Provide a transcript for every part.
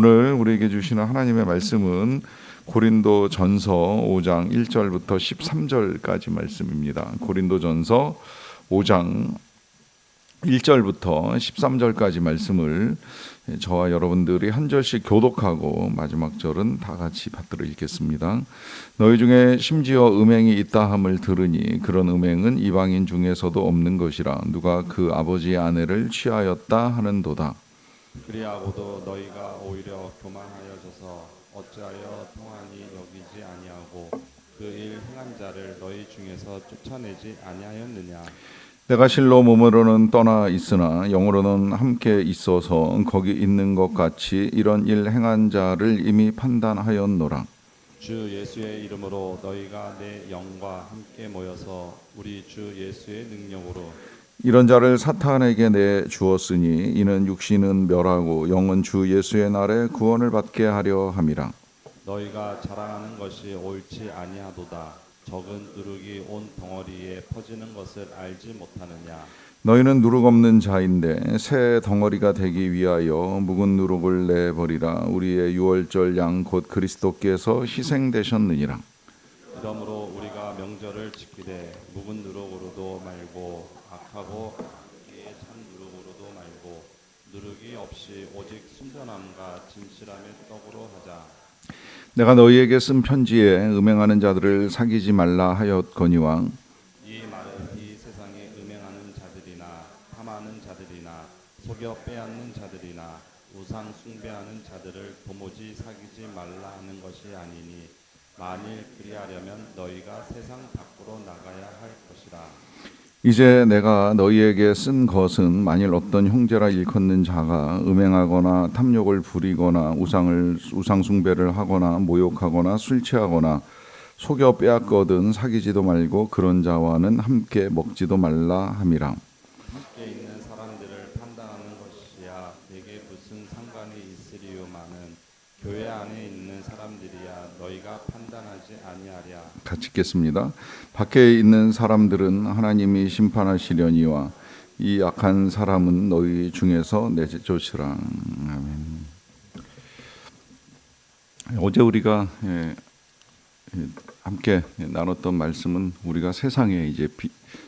오늘 우리에게 주시는 하나님의 말씀은 고린도 전서 5장 1절부터 13절까지 말씀입니다. 고린도 전서 5장 1절부터 13절까지 말씀을 저와 여러분들이 한 절씩 교독하고 마지막 절은 다 같이 받들어 읽겠습니다. 너희 중에 심지어 음행이 있다 함을 들으니 그런 음행은 이방인 중에서도 없는 것이라 누가 그 아버지의 아내를 취하였다 하는도다. 그리하고도 너희가 오히려 교만하여져서 어찌하여 평안히 여기지 아니하고 그 일 행한 자를 너희 중에서 쫓아내지 아니하였느냐. 내가 실로 몸으로는 떠나 있으나 영으로는 함께 있어서 거기 있는 것 같이 이런 일 행한 자를 이미 판단하였노라. 주 예수의 이름으로 너희가 내 영과 함께 모여서 우리 주 예수의 능력으로 이런 자를 사탄에게 내 주었으니 이는 육신은 멸하고 영은 주 예수의 날에 구원을 받게 하려 함이라. 너희가 자랑하는 것이 옳지 아니하도다. 적은 누룩이 온 덩어리에 퍼지는 것을 알지 못하느냐. 너희는 누룩 없는 자인데 새 덩어리가 되기 위하여 묵은 누룩을 내버리라. 우리의 유월절 양 곧 그리스도께서 희생되셨느니라. 이러므로 우리가 명절을 지키되 묵은 누룩으로도 말고 악하고 악기의 찬 누룩으로도 말고 누룩이 없이 오직 순전함과 진실함의 떡으로 하자. 내가 너희에게 쓴 편지에 음행하는 자들을 사귀지 말라 하였거니와 이 말은 이 세상에 음행하는 자들이나 탐하는 자들이나 속여 빼앗는 자들이나 우상 숭배하는 자들을 도무지 사귀지 말라 하는 것이 아니니 만일 그리하려면 너희가 세상 밖으로 나가야 할 것이라. 이제 내가 너희에게 쓴 것은 만일 어떤 형제라 일컫는 자가 음행하거나 탐욕을 부리거나 우상 숭배를 하거나 모욕하거나 술 취하거나 속여 빼앗거든 사귀지도 말고 그런 자와는 함께 먹지도 말라 함이라. 함께 있는 사람들을 판단하는 것이야 내게 무슨 상관이 있으리요마는 교회 안에 있는 사람들이야 너희가 판단하지 아니하랴. 같이 읽겠습니다. 밖에 있는 사람들은 하나님이 심판하시려니와 이 악한 사람은 너희 중에서 내쫓으라. 아멘. 어제 우리가 함께 나눴던 말씀은 우리가 세상의 이제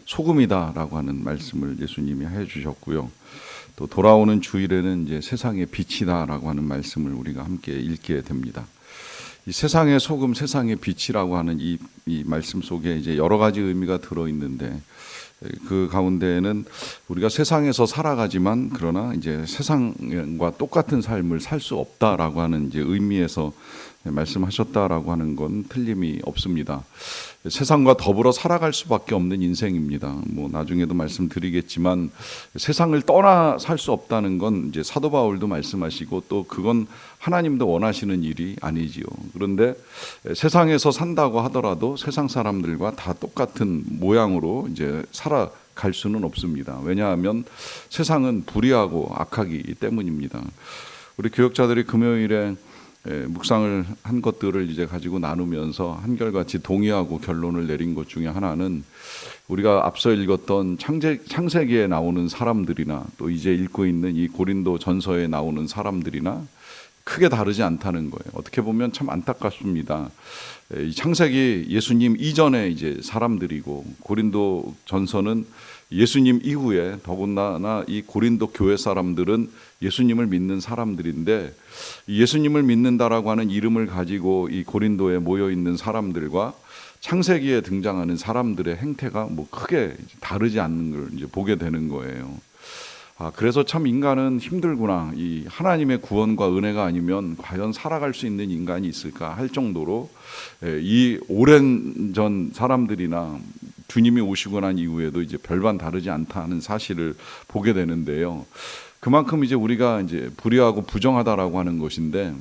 소금이다라고 하는 말씀을 예수님이 해주셨고요. 또 돌아오는 주일에는 이제 세상의 빛이다라고 하는 말씀을 우리가 함께 읽게 됩니다. 이 세상의 소금, 세상의 빛이라고 하는 이 말씀 속에 이제 여러 가지 의미가 들어 있는데 그 가운데에는 우리가 세상에서 살아가지만 그러나 이제 세상과 똑같은 삶을 살 수 없다라고 하는 이제 의미에서 말씀하셨다라고 하는 건 틀림이 없습니다. 세상과 더불어 살아갈 수밖에 없는 인생입니다. 뭐 나중에도 말씀드리겠지만 세상을 떠나 살 수 없다는 건 이제 사도 바울도 말씀하시고 또 그건 하나님도 원하시는 일이 아니지요. 그런데 세상에서 산다고 하더라도 세상 사람들과 다 똑같은 모양으로 이제 살아갈 수는 없습니다. 왜냐하면 세상은 불의하고 악하기 때문입니다. 우리 교역자들이 금요일에 묵상을 한 것들을 이제 가지고 나누면서 한결같이 동의하고 결론을 내린 것 중에 하나는 우리가 앞서 읽었던 창세기에 나오는 사람들이나 또 이제 읽고 있는 이 고린도 전서에 나오는 사람들이나 크게 다르지 않다는 거예요. 어떻게 보면 참 안타깝습니다. 이 창세기 예수님 이전에 이제 사람들이고 고린도 전서는 예수님 이후에 더군다나 이 고린도 교회 사람들은 예수님을 믿는 사람들인데 예수님을 믿는다라고 하는 이름을 가지고 이 고린도에 모여 있는 사람들과 창세기에 등장하는 사람들의 행태가 뭐 크게 다르지 않는 걸 이제 보게 되는 거예요. 그래서 참 인간은 힘들구나. 이 하나님의 구원과 은혜가 아니면 과연 살아갈 수 있는 인간이 있을까 할 정도로 이 오랜 전 사람들이나 주님이 오시고 난 이후에도 이제 별반 다르지 않다는 사실을 보게 되는데요. 그만큼 이제 우리가 이제 불의하고 부정하다라고 하는 것인데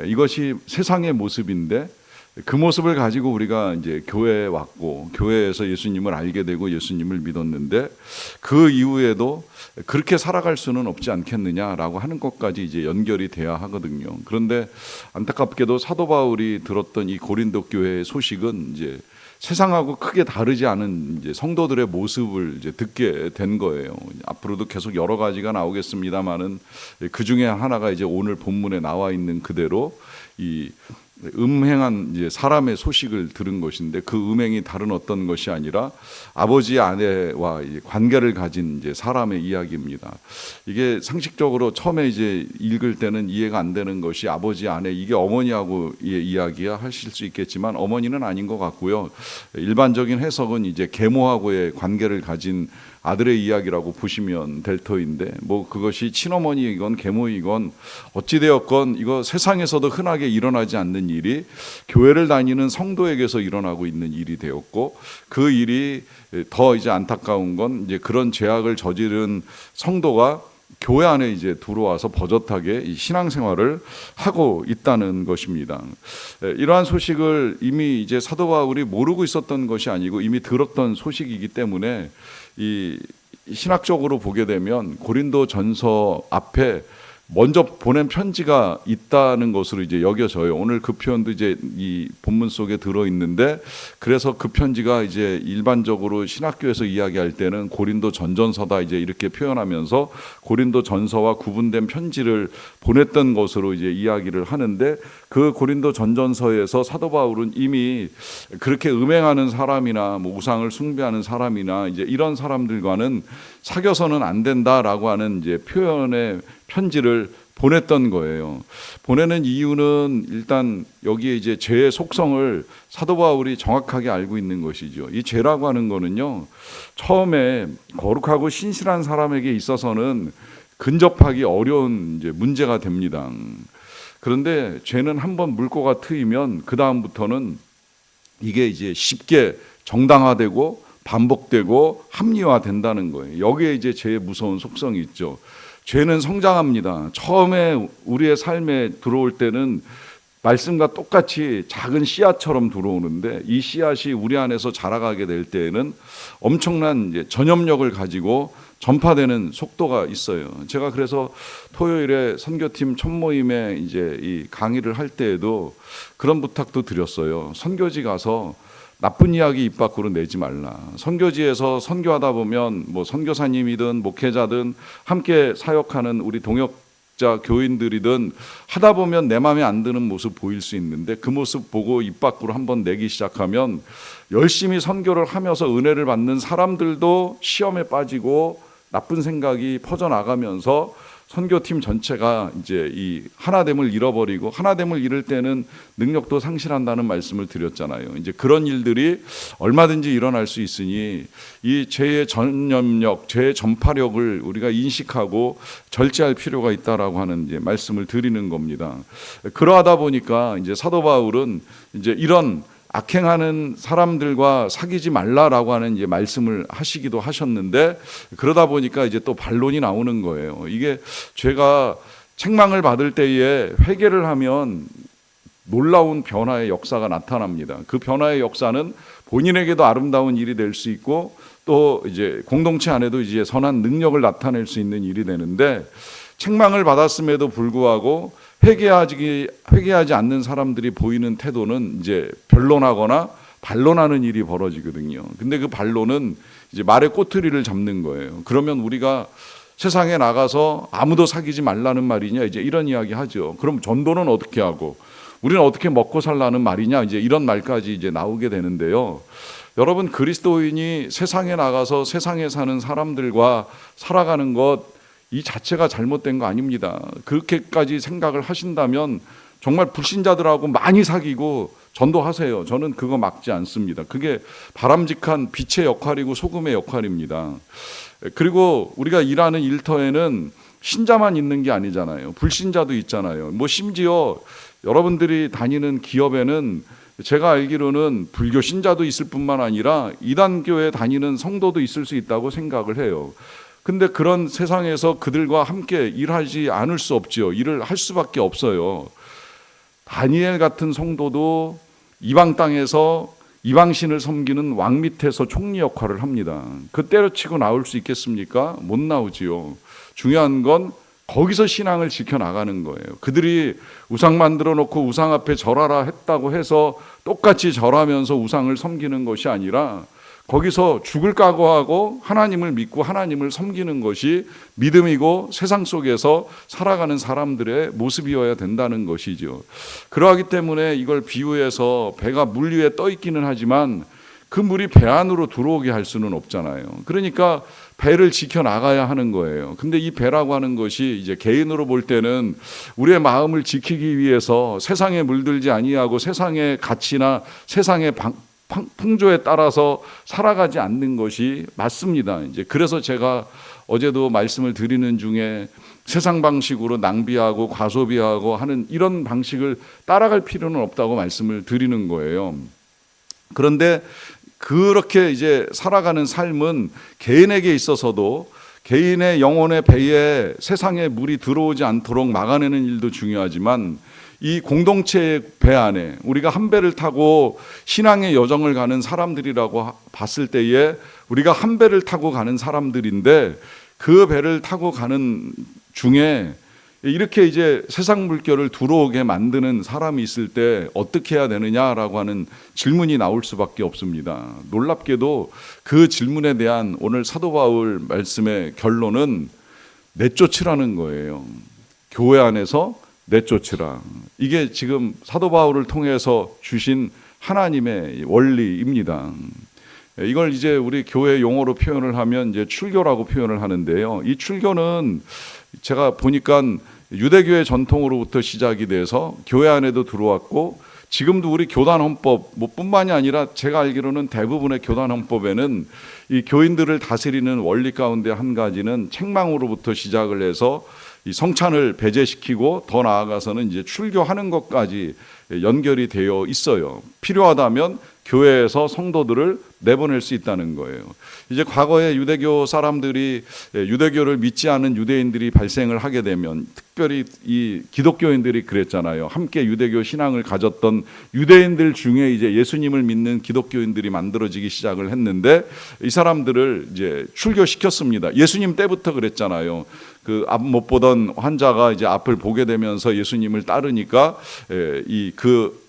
이것이 세상의 모습인데 그 모습을 가지고 우리가 이제 교회에 왔고 교회에서 예수님을 알게 되고 예수님을 믿었는데 그 이후에도 그렇게 살아갈 수는 없지 않겠느냐라고 하는 것까지 이제 연결이 돼야 하거든요. 그런데 안타깝게도 사도 바울이 들었던 이 고린도 교회의 소식은 이제 세상하고 크게 다르지 않은 이제 성도들의 모습을 이제 듣게 된 거예요. 앞으로도 계속 여러 가지가 나오겠습니다만은 그 중에 하나가 이제 오늘 본문에 나와 있는 그대로 이 음행한 이제 사람의 소식을 들은 것인데 그 음행이 다른 어떤 것이 아니라 아버지 아내와 관계를 가진 이제 사람의 이야기입니다. 이게 상식적으로 처음에 이제 읽을 때는 이해가 안 되는 것이 아버지 아내 이게 어머니하고의 이야기야 하실 수 있겠지만 어머니는 아닌 것 같고요. 일반적인 해석은 이제 계모하고의 관계를 가진 아들의 이야기라고 보시면 될 터인데 뭐 그것이 친어머니이건 계모이건 어찌되었건 이거 세상에서도 흔하게 일어나지 않는 일이 교회를 다니는 성도에게서 일어나고 있는 일이 되었고 그 일이 더 이제 안타까운 건 이제 그런 죄악을 저지른 성도가 교회 안에 이제 들어와서 버젓하게 신앙생활을 하고 있다는 것입니다. 이러한 소식을 이미 이제 사도 바울이 모르고 있었던 것이 아니고 이미 들었던 소식이기 때문에 이 신학적으로 보게 되면 고린도전서 앞에 먼저 보낸 편지가 있다는 것으로 이제 여겨져요. 오늘 그 표현도 이제 이 본문 속에 들어 있는데 그래서 그 편지가 이제 일반적으로 신학교에서 이야기할 때는 고린도 전전서다 이제 이렇게 표현하면서 고린도 전서와 구분된 편지를 보냈던 것으로 이제 이야기를 하는데 그 고린도 전전서에서 사도 바울은 이미 그렇게 음행하는 사람이나 뭐 우상을 숭배하는 사람이나 이제 이런 사람들과는 사귀어서는 안 된다라고 하는 이제 표현의 편지를 보냈던 거예요. 보내는 이유는 일단 여기에 이제 죄의 속성을 사도 바울이 정확하게 알고 있는 것이죠. 이 죄라고 하는 거는요, 처음에 거룩하고 신실한 사람에게 있어서는 근접하기 어려운 이제 문제가 됩니다. 그런데 죄는 한번 물꼬가 트이면 그 다음부터는 이게 이제 쉽게 정당화되고 반복되고 합리화된다는 거예요. 여기에 이제 죄의 무서운 속성이 있죠. 죄는 성장합니다. 처음에 우리의 삶에 들어올 때는 말씀과 똑같이 작은 씨앗처럼 들어오는데 이 씨앗이 우리 안에서 자라가게 될 때에는 엄청난 이제 전염력을 가지고 전파되는 속도가 있어요. 제가 그래서 토요일에 선교팀 첫 모임에 이제 이 강의를 할 때에도 그런 부탁도 드렸어요. 선교지 가서 나쁜 이야기 입 밖으로 내지 말라. 선교지에서 선교하다 보면 뭐 선교사님이든 목회자든 함께 사역하는 우리 동역자 교인들이든 하다 보면 내 마음에 안 드는 모습 보일 수 있는데 그 모습 보고 입 밖으로 한번 내기 시작하면 열심히 선교를 하면서 은혜를 받는 사람들도 시험에 빠지고 나쁜 생각이 퍼져나가면서 선교팀 전체가 이제 이 하나됨을 잃어버리고 하나됨을 잃을 때는 능력도 상실한다는 말씀을 드렸잖아요. 이제 그런 일들이 얼마든지 일어날 수 있으니 이 죄의 전염력, 죄의 전파력을 우리가 인식하고 절제할 필요가 있다라고 하는 이제 말씀을 드리는 겁니다. 그러하다 보니까 이제 사도 바울은 이제 이런 악행하는 사람들과 사귀지 말라라고 하는 이제 말씀을 하시기도 하셨는데 그러다 보니까 이제 또 반론이 나오는 거예요. 이게 죄가 책망을 받을 때에 회개를 하면 놀라운 변화의 역사가 나타납니다. 그 변화의 역사는 본인에게도 아름다운 일이 될 수 있고 또 이제 공동체 안에도 이제 선한 능력을 나타낼 수 있는 일이 되는데 책망을 받았음에도 불구하고 회개하지 않는 사람들이 보이는 태도는 이제 변론하거나 반론하는 일이 벌어지거든요. 근데 그 반론은 이제 말의 꼬투리를 잡는 거예요. 그러면 우리가 세상에 나가서 아무도 사귀지 말라는 말이냐 이제 이런 이야기 하죠. 그럼 전도는 어떻게 하고 우리는 어떻게 먹고 살라는 말이냐 이제 이런 말까지 이제 나오게 되는데요. 여러분 그리스도인이 세상에 나가서 세상에 사는 사람들과 살아가는 것 이 자체가 잘못된 거 아닙니다. 그렇게까지 생각을 하신다면 정말 불신자들하고 많이 사귀고 전도하세요. 저는 그거 막지 않습니다. 그게 바람직한 빛의 역할이고 소금의 역할입니다. 그리고 우리가 일하는 일터에는 신자만 있는 게 아니잖아요. 불신자도 있잖아요. 뭐 심지어 여러분들이 다니는 기업에는 제가 알기로는 불교 신자도 있을 뿐만 아니라 이단교에 다니는 성도도 있을 수 있다고 생각을 해요. 근데 그런 세상에서 그들과 함께 일하지 않을 수 없지요. 일을 할 수밖에 없어요. 다니엘 같은 성도도 이방 땅에서 이방신을 섬기는 왕 밑에서 총리 역할을 합니다. 그 때려치고 나올 수 있겠습니까? 못 나오지요. 중요한 건 거기서 신앙을 지켜나가는 거예요. 그들이 우상 만들어 놓고 우상 앞에 절하라 했다고 해서 똑같이 절하면서 우상을 섬기는 것이 아니라 거기서 죽을 각오하고 하나님을 믿고 하나님을 섬기는 것이 믿음이고 세상 속에서 살아가는 사람들의 모습이어야 된다는 것이죠. 그러하기 때문에 이걸 비유해서 배가 물 위에 떠 있기는 하지만 그 물이 배 안으로 들어오게 할 수는 없잖아요. 그러니까 배를 지켜나가야 하는 거예요. 근데 이 배라고 하는 것이 이제 개인으로 볼 때는 우리의 마음을 지키기 위해서 세상에 물들지 아니하고 세상의 가치나 세상의 풍조에 따라서 살아가지 않는 것이 맞습니다. 이제 그래서 제가 어제도 말씀을 드리는 중에 세상 방식으로 낭비하고 과소비하고 하는 이런 방식을 따라갈 필요는 없다고 말씀을 드리는 거예요. 그런데 그렇게 이제 살아가는 삶은 개인에게 있어서도 개인의 영혼의 배에 세상의 물이 들어오지 않도록 막아내는 일도 중요하지만 이 공동체의 배 안에 우리가 한 배를 타고 신앙의 여정을 가는 사람들이라고 봤을 때에 우리가 한 배를 타고 가는 사람들인데 그 배를 타고 가는 중에 이렇게 이제 세상 물결을 들어오게 만드는 사람이 있을 때 어떻게 해야 되느냐라고 하는 질문이 나올 수밖에 없습니다. 놀랍게도 그 질문에 대한 오늘 사도 바울 말씀의 결론은 내쫓으라는 거예요. 교회 안에서 내쫓으라. 이게 지금 사도 바울을 통해서 주신 하나님의 원리입니다. 이걸 이제 우리 교회 용어로 표현을 하면 이제 출교라고 표현을 하는데요. 이 출교는 제가 보니까 유대교의 전통으로부터 시작이 돼서 교회 안에도 들어왔고 지금도 우리 교단 헌법 뿐만이 아니라 제가 알기로는 대부분의 교단 헌법에는 이 교인들을 다스리는 원리 가운데 한 가지는 책망으로부터 시작을 해서 이 성찬을 배제시키고 더 나아가서는 이제 출교하는 것까지 연결이 되어 있어요. 필요하다면 교회에서 성도들을 내보낼 수 있다는 거예요. 이제 과거에 유대교 사람들이 유대교를 믿지 않은 유대인들이 발생을 하게 되면 특별히 이 기독교인들이 그랬잖아요. 함께 유대교 신앙을 가졌던 유대인들 중에 이제 예수님을 믿는 기독교인들이 만들어지기 시작을 했는데 이 사람들을 이제 출교시켰습니다. 예수님 때부터 그랬잖아요. 그 앞 못 보던 환자가 이제 앞을 보게 되면서 예수님을 따르니까 그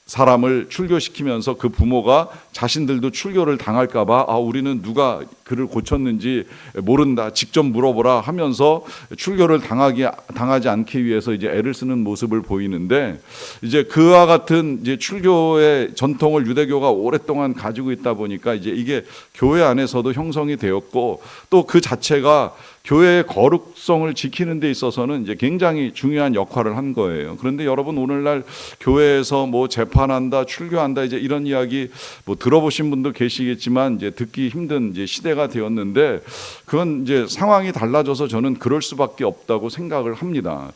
사람을 출교시키면서 그 부모가 자신들도 출교를 당할까봐 우리는 누가 그를 고쳤는지 모른다, 직접 물어보라 하면서 출교를 당하지 않기 위해서 이제 애를 쓰는 모습을 보이는데 이제 그와 같은 이제 출교의 전통을 유대교가 오랫동안 가지고 있다 보니까 이제 이게 교회 안에서도 형성이 되었고 또 그 자체가 교회의 거룩성을 지키는 데 있어서는 이제 굉장히 중요한 역할을 한 거예요. 그런데 여러분 오늘날 교회에서 뭐 재판한다, 출교한다 이제 이런 이야기 뭐 들어보신 분도 계시겠지만 이제 듣기 힘든 이제 시대가 되었는데 그건 이제 상황이 달라져서 저는 그럴 수밖에 없다고 생각을 합니다.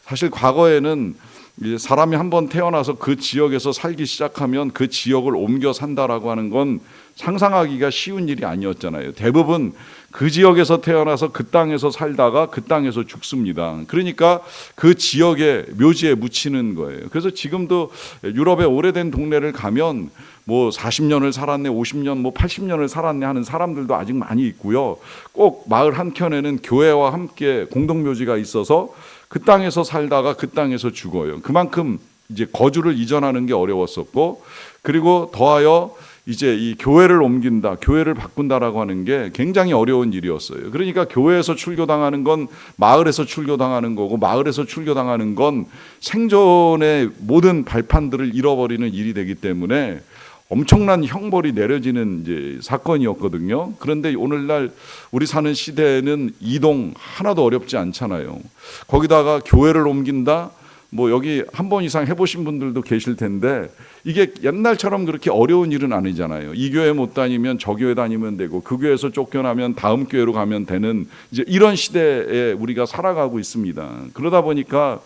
사실 과거에는 이제 사람이 한번 태어나서 그 지역에서 살기 시작하면 그 지역을 옮겨 산다라고 하는 건 상상하기가 쉬운 일이 아니었잖아요. 대부분 그 지역에서 태어나서 그 땅에서 살다가 그 땅에서 죽습니다. 그러니까 그 지역의 묘지에 묻히는 거예요. 그래서 지금도 유럽의 오래된 동네를 가면 뭐 40년을 살았네, 50년, 뭐 80년을 살았네 하는 사람들도 아직 많이 있고요. 꼭 마을 한켠에는 교회와 함께 공동묘지가 있어서 그 땅에서 살다가 그 땅에서 죽어요. 그만큼 이제 거주를 이전하는 게 어려웠었고, 그리고 더하여 이제 이 교회를 옮긴다, 교회를 바꾼다라고 하는 게 굉장히 어려운 일이었어요. 그러니까 교회에서 출교당하는 건 마을에서 출교당하는 거고, 마을에서 출교당하는 건 생존의 모든 발판들을 잃어버리는 일이 되기 때문에 엄청난 형벌이 내려지는 이제 사건이었거든요. 그런데 오늘날 우리 사는 시대에는 이동 하나도 어렵지 않잖아요. 거기다가 교회를 옮긴다, 뭐 여기 한 번 이상 해보신 분들도 계실 텐데 이게 옛날처럼 그렇게 어려운 일은 아니잖아요. 이 교회 못 다니면 저 교회 다니면 되고 그 교회에서 쫓겨나면 다음 교회로 가면 되는 이제 이런 시대에 우리가 살아가고 있습니다. 그러다 보니까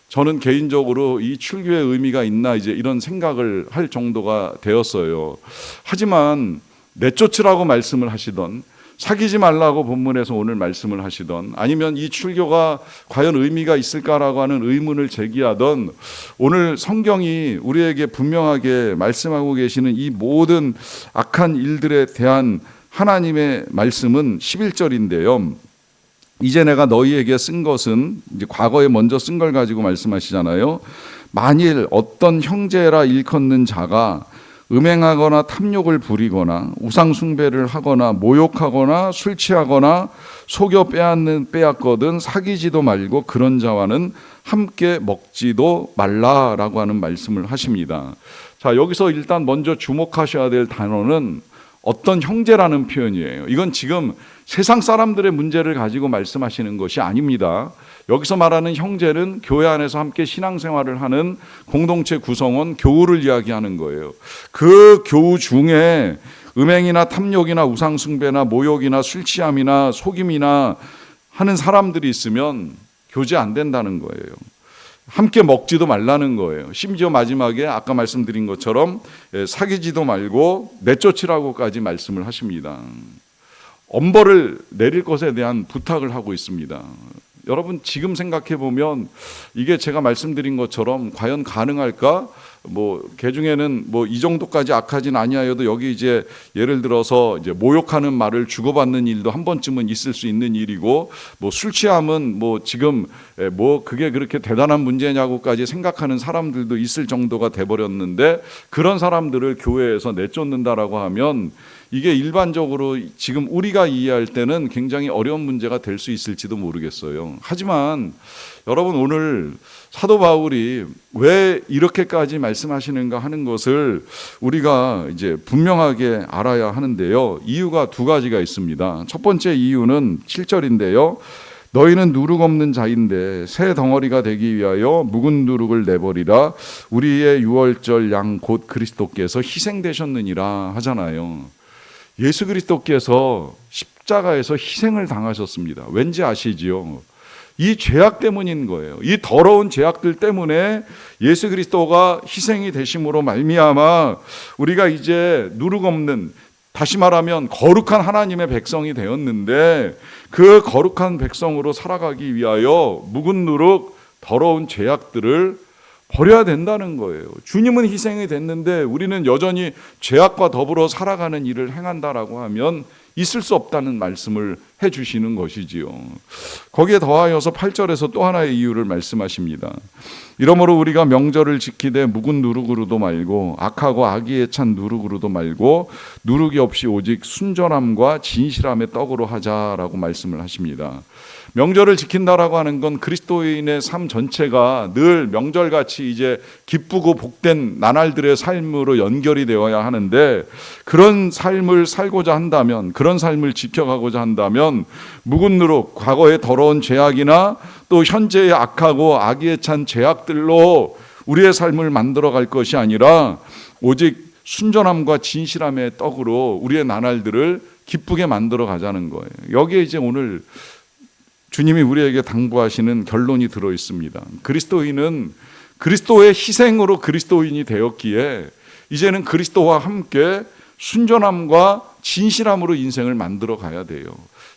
저는 개인적으로 이 출교의 의미가 있나 이제 이런 생각을 할 정도가 되었어요. 하지만 내쫓으라고 말씀을 하시던 사귀지 말라고 본문에서 오늘 말씀을 하시던, 아니면 이 출교가 과연 의미가 있을까라고 하는 의문을 제기하던, 오늘 성경이 우리에게 분명하게 말씀하고 계시는 이 모든 악한 일들에 대한 하나님의 말씀은 11절인데요. 이제 내가 너희에게 쓴 것은, 이제 과거에 먼저 쓴 걸 가지고 말씀하시잖아요. 만일 어떤 형제라 일컫는 자가 음행하거나 탐욕을 부리거나 우상 숭배를 하거나 모욕하거나 술 취하거나 속여 빼앗거든 사귀지도 말고 그런 자와는 함께 먹지도 말라라고 하는 말씀을 하십니다. 자, 여기서 일단 먼저 주목하셔야 될 단어는 어떤 형제라는 표현이에요. 이건 지금 세상 사람들의 문제를 가지고 말씀하시는 것이 아닙니다. 여기서 말하는 형제는 교회 안에서 함께 신앙생활을 하는 공동체 구성원, 교우를 이야기하는 거예요. 그 교우 중에 음행이나 탐욕이나 우상숭배나 모욕이나 술취함이나 속임이나 하는 사람들이 있으면 교제 안 된다는 거예요. 함께 먹지도 말라는 거예요. 심지어 마지막에 아까 말씀드린 것처럼 사귀지도 말고 내쫓으라고까지 말씀을 하십니다. 엄벌을 내릴 것에 대한 부탁을 하고 있습니다. 여러분, 지금 생각해 보면 이게 제가 말씀드린 것처럼 과연 가능할까? 개중에는 이 정도까지 악하진 아니하여도 여기 이제 예를 들어서 이제 모욕하는 말을 주고받는 일도 한 번쯤은 있을 수 있는 일이고, 술 취함은 지금 그게 그렇게 대단한 문제냐고까지 생각하는 사람들도 있을 정도가 돼버렸는데, 그런 사람들을 교회에서 내쫓는다라고 하면 이게 일반적으로 지금 우리가 이해할 때는 굉장히 어려운 문제가 될 수 있을지도 모르겠어요. 하지만 여러분, 오늘 사도 바울이 왜 이렇게까지 말씀하시는가 하는 것을 우리가 이제 분명하게 알아야 하는데요. 이유가 두 가지가 있습니다. 첫 번째 이유는 7절인데요. 너희는 누룩 없는 자인데 새 덩어리가 되기 위하여 묵은 누룩을 내버리라. 우리의 유월절 양 곧 그리스도께서 희생되셨느니라 하잖아요. 예수 그리스도께서 십자가에서 희생을 당하셨습니다. 왠지 아시지요? 이 죄악 때문인 거예요. 이 더러운 죄악들 때문에 예수 그리스도가 희생이 되심으로 말미암아 우리가 이제 누룩 없는, 다시 말하면 거룩한 하나님의 백성이 되었는데, 그 거룩한 백성으로 살아가기 위하여 묵은 누룩, 더러운 죄악들을 버려야 된다는 거예요. 주님은 희생이 됐는데 우리는 여전히 죄악과 더불어 살아가는 일을 행한다라고 하면 있을 수 없다는 말씀을 해주시는 것이지요. 거기에 더하여서 8절에서 또 하나의 이유를 말씀하십니다. 이러므로 우리가 명절을 지키되 묵은 누룩으로도 말고 악하고 악의에 찬 누룩으로도 말고 누룩이 없이 오직 순전함과 진실함의 떡으로 하자라고 말씀을 하십니다. 명절을 지킨다라고 하는 건 그리스도인의 삶 전체가 늘 명절같이 이제 기쁘고 복된 나날들의 삶으로 연결이 되어야 하는데, 그런 삶을 살고자 한다면, 그런 삶을 지켜가고자 한다면 묵은 누룩, 과거의 더러운 죄악이나 또 현재의 악하고 악의에 찬 죄악들로 우리의 삶을 만들어갈 것이 아니라 오직 순전함과 진실함의 떡으로 우리의 나날들을 기쁘게 만들어 가자는 거예요. 여기에 이제 오늘 주님이 우리에게 당부하시는 결론이 들어 있습니다. 그리스도인은 그리스도의 희생으로 그리스도인이 되었기에 이제는 그리스도와 함께 순전함과 진실함으로 인생을 만들어 가야 돼요.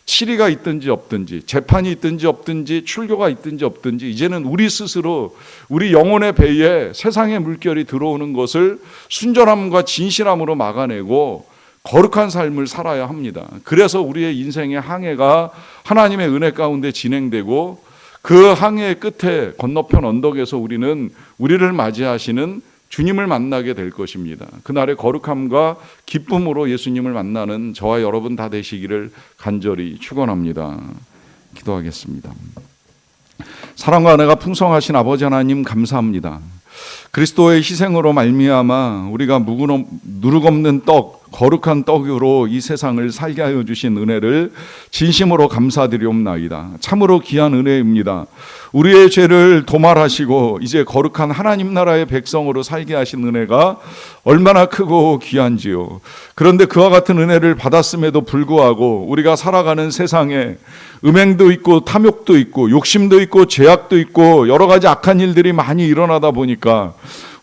치리가 있든지 없든지, 재판이 있든지 없든지, 출교가 있든지 없든지, 이제는 우리 스스로 우리 영혼의 배에 세상의 물결이 들어오는 것을 순전함과 진실함으로 막아내고 거룩한 삶을 살아야 합니다. 그래서 우리의 인생의 항해가 하나님의 은혜 가운데 진행되고, 그 항해의 끝에 건너편 언덕에서 우리는 우리를 맞이하시는 주님을 만나게 될 것입니다. 그날의 거룩함과 기쁨으로 예수님을 만나는 저와 여러분 다 되시기를 간절히 축원합니다. 기도하겠습니다. 사랑과 은혜가 풍성하신 아버지 하나님, 감사합니다. 그리스도의 희생으로 말미암아 우리가 누룩 없는 떡, 거룩한 떡으로 이 세상을 살게 하여 주신 은혜를 진심으로 감사드리옵나이다. 참으로 귀한 은혜입니다. 우리의 죄를 도말하시고 이제 거룩한 하나님 나라의 백성으로 살게 하신 은혜가 얼마나 크고 귀한지요. 그런데 그와 같은 은혜를 받았음에도 불구하고 우리가 살아가는 세상에 음행도 있고 탐욕도 있고 욕심도 있고 죄악도 있고 여러 가지 악한 일들이 많이 일어나다 보니까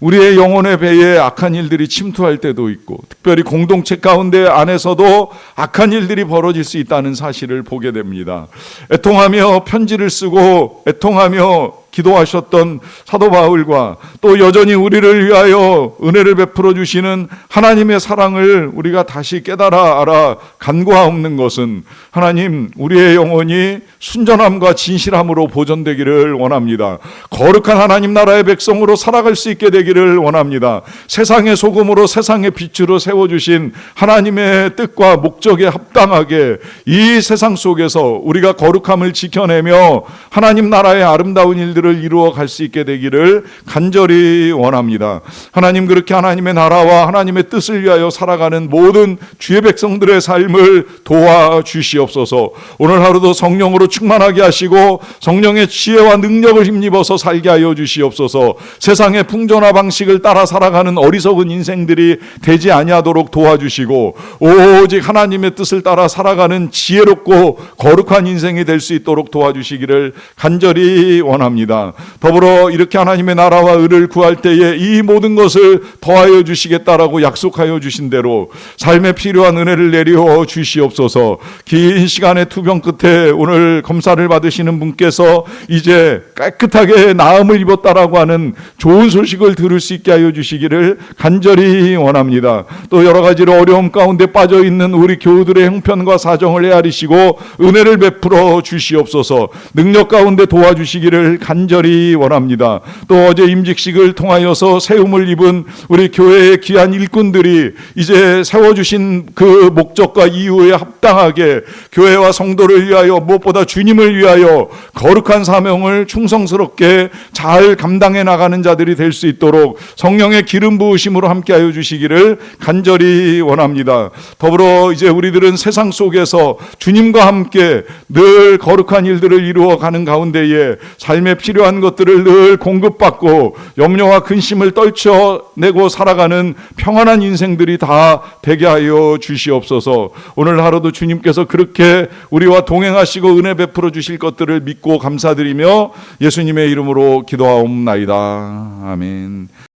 우리의 영혼의 배에 악한 일들이 침투할 때도 있고, 특별히 공동체 가운데 안에서도 악한 일들이 벌어질 수 있다는 사실을 보게 됩니다. 애통하며 편지를 쓰고 애통하며 기도하셨던 사도 바울과 또 여전히 우리를 위하여 은혜를 베풀어 주시는 하나님의 사랑을 우리가 다시 깨달아 알아 간구하옵는 것은, 하나님, 우리의 영혼이 순전함과 진실함으로 보존되기를 원합니다. 거룩한 하나님 나라의 백성으로 살아갈 수 있게 되기를 원합니다. 세상의 소금으로 세상의 빛으로 세워주신 하나님의 뜻과 목적에 합당하게 이 세상 속에서 우리가 거룩함을 지켜내며 하나님 나라의 아름다운 일들을 이루어 갈 수 있게 되기를 간절히 원합니다. 하나님, 그렇게 하나님의 나라와 하나님의 뜻을 위하여 살아가는 모든 주의 백성들의 삶을 도와주시옵소서. 오늘 하루도 성령으로 충만하게 하시고 성령의 지혜와 능력을 힘입어서 살게 하여 주시옵소서. 세상의 풍조나 방식을 따라 살아가는 어리석은 인생들이 되지 아니하도록 도와주시고, 오직 하나님의 뜻을 따라 살아가는 지혜롭고 거룩한 인생이 될 수 있도록 도와주시기를 간절히 원합니다. 더불어 이렇게 하나님의 나라와 의를 구할 때에 이 모든 것을 더하여 주시겠다라고 약속하여 주신 대로 삶에 필요한 은혜를 내려 주시옵소서. 긴 시간의 투병 끝에 오늘 검사를 받으시는 분께서 이제 깨끗하게 나음을 입었다라고 하는 좋은 소식을 들을 수 있게 하여 주시기를 간절히 원합니다. 또 여러 가지로 어려움 가운데 빠져 있는 우리 교우들의 형편과 사정을 헤아리시고 은혜를 베풀어 주시옵소서. 능력 가운데 도와주시기를 간절히 원합니다. 또 어제 임직식을 통하여서 세움을 입은 우리 교회의 귀한 일꾼들이 이제 세워주신 그 목적과 이유에 합당하게 교회와 성도를 위하여, 무엇보다 주님을 위하여 거룩한 사명을 충성스럽게 잘 감당해 나가는 자들이 될 수 있도록 성령의 기름 부으심으로 함께하여 주시기를 간절히 원합니다. 더불어 이제 우리들은 세상 속에서 주님과 함께 늘 거룩한 일들을 이루어 가는 가운데에 삶에 필요한 것들을 늘 공급받고 염려와 근심을 떨쳐내고 살아가는 평안한 인생들이 다 되게 하여 주시옵소서. 오늘 하루도 주님께서 그렇게 우리와 동행하시고 은혜 베풀어 주실 것들을 믿고 감사드리며 예수님의 이름으로 기도하옵나이다. 아멘.